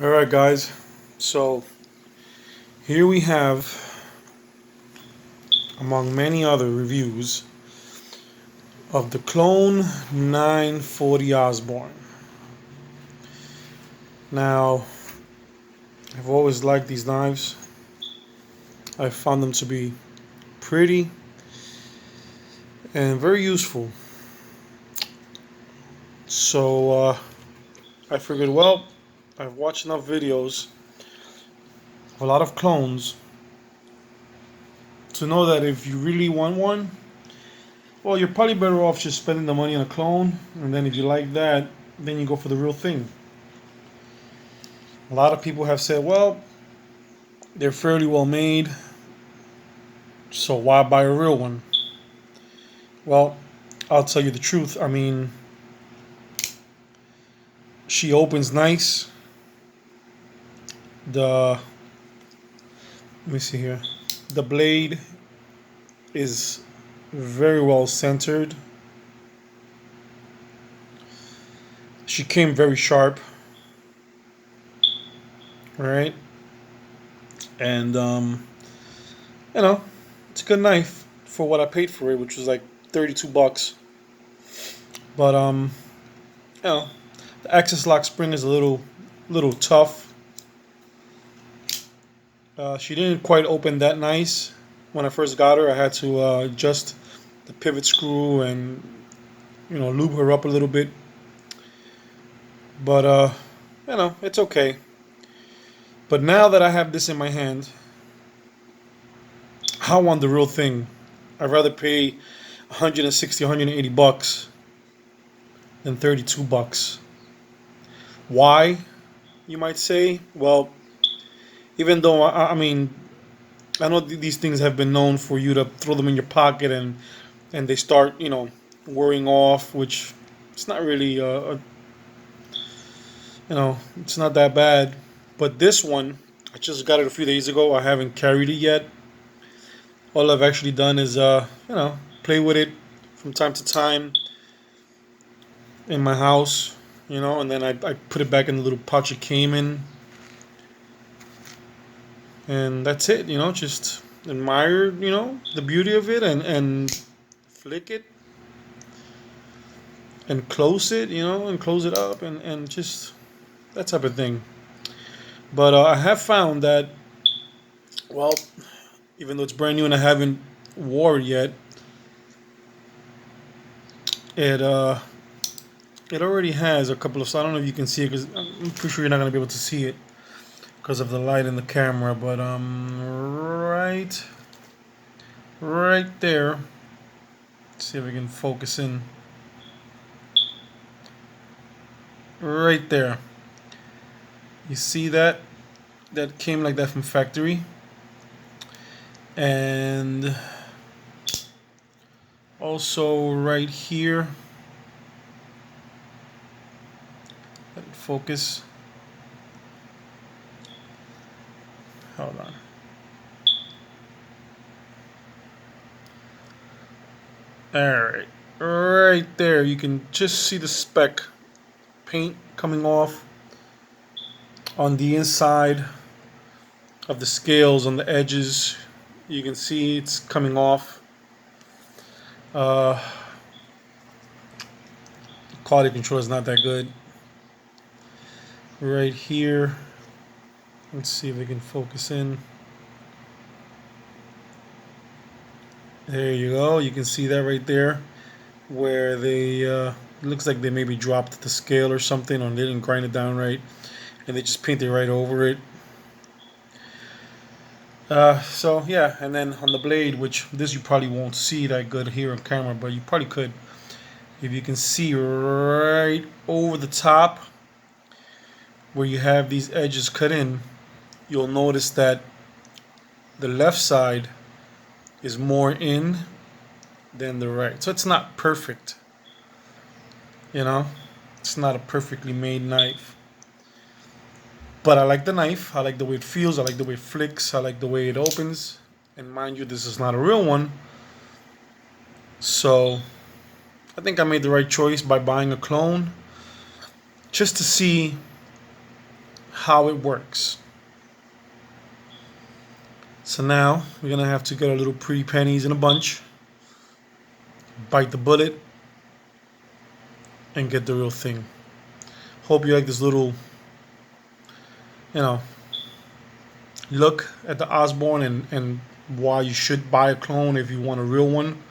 Alright guys, so here we have, among many other reviews, of the Clone 940 Osborne. Now, I've always liked these knives. I found them to be pretty and very useful. So I figured, well, I've watched enough videos of a lot of clones to know that if you really want one, well, you're probably better off just spending the money on a clone, and then if you like that, then you go for the real thing. A lot of people have said, well, they're fairly well made, so why buy a real one? Well, I'll tell you the truth. I mean, she opens nice. Let me see here. The blade is very well centered. She came very sharp, right? And you know, it's a good knife for what I paid for it, which was like $32. But you know, the access lock spring is a little tough. She didn't quite open that nice when I first got her. I had to adjust the pivot screw and lube her up a little bit. But it's okay. But now that I have this in my hand, I want the real thing. I'd rather pay 160, 180 bucks than 32 bucks. Why, you might say? Well, even though I mean, I know these things have been known for you to throw them in your pocket and they start wearing off, which it's not really it's not that bad. But this one, I just got it a few days ago. I haven't carried it yet. All I've actually done is play with it from time to time in my house, and then I put it back in the little pouch it came in, and that's it. Just admire the beauty of it and flick it and close it, and close it up and just that type of thing. But I have found that, well, even though it's brand new and I haven't wore it yet, it it already has a couple of. So I don't know if you can see it because I'm pretty sure you're not gonna be able to see it because of the light in the camera. But right there. Let's see if we can focus in. Right there. You see that? That came like that from factory. And also right here. Let it focus. Hold on. Alright. Right there. You can just see the speck paint coming off on the inside of the scales on the edges. You can see it's coming off. Quality control is not that good. Right here, let's see if we can focus in. There you go. You can see that right there, where they it looks like they maybe dropped the scale or something, or they didn't grind it down right, and they just painted right over it. So yeah, and then on the blade, which this you probably won't see that good here on camera, but you probably could if you can see right over the top where you have these edges cut in. You'll notice that the left side is more in than the right, so it's not perfect. It's not a perfectly made knife. But I like the knife. I like the way it feels. I like the way it flicks. I like the way it opens. And mind you, this is not a real one. So I think I made the right choice by buying a clone just to see how it works. So now we're gonna have to get our little pretty pennies in a bunch, bite the bullet, and get the real thing. Hope you like this little, you know, look at the Osborne and why you should buy a clone if you want a real one.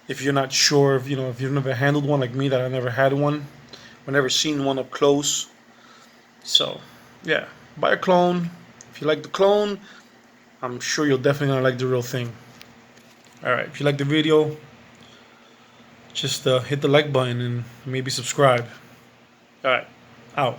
If you're not sure, if you've never handled one like me, that I never had one, I've never seen one up close. So, yeah, buy a clone. If you like the clone, I'm sure you're definitely gonna like the real thing. All right, if you like the video, just hit the like button and maybe subscribe. All right, out.